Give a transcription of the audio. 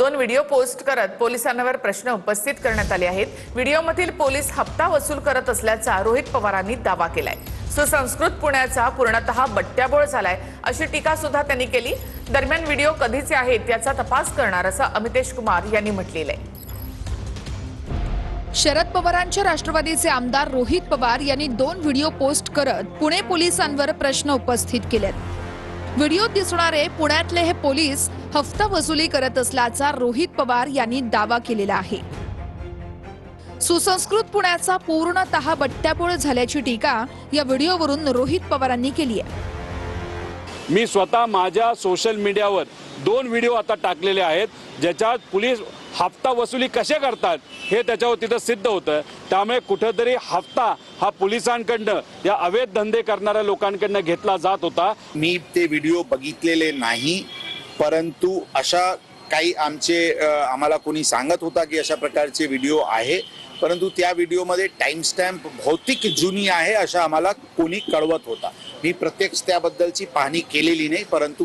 2 video post करत पोलिसांवर प्रश्न उपस्थित करण्यात आले आहेत। व्हिडिओमधील पोलीस हप्ता वसूल करत असल्याचा रोहित पवारांनी दावा केलाय। सुसंस्कृत पुण्याचा पूर्णतः बट्ट्याबोळ झालाय अशी टीका सुद्धा त्यांनी केली। दरम्यान व्हिडिओ कधीचे आहेत याचा तपास करणार असं अमितेश कुमार यांनी म्हटलेलं आहे। शरद पवारांच्या राष्ट्रवादीचे आमदार रोहित पवार यांनी 2 व्हिडिओ पोस्ट करत पुणे पोलिसांवर प्रश्न उपस्थित केलेत। व्हिडिओत दिसणारे पुण्यातले हे पोलीस हफ्ता वसुली करत असल्याचा रोहित पवार यांनी दावा केलेला आहे। सुसंस्कृत पुण्याचा पूर्णतः बट्ट्याबोळ झाल्याची टीका या व्हिडिओवरून रोहित पवारांनी केली आहे। मी स्वतः माझ्या सोशल मीडियावर 2 व्हिडिओ आता टाकलेले आहेत, ज्याच्यात पोलीस हप्ता वसुली कसे करतात हे त्याच्यावर तिथं सिद्ध होतं। त्यामुळे कुठेतरी हप्ता हा पोलिसांकडनं या अवैध धंदे करणाऱ्या लोकांकडनं घेतला जात होता। मी ते व्हिडिओ बघितलेले नाही, परंतु अशा काही आम्हाला कोणी सांगत होता की अशा प्रकारचे व्हिडिओ आहे, परंतु त्या व्हिडिओमध्ये टाइम स्टॅम्प भौतिक जुनी आहे अशा आम्हाला कोणी कळवत होता। मी प्रत्यक्ष त्याबद्दलची पाहणी केलेली नाही, परंतु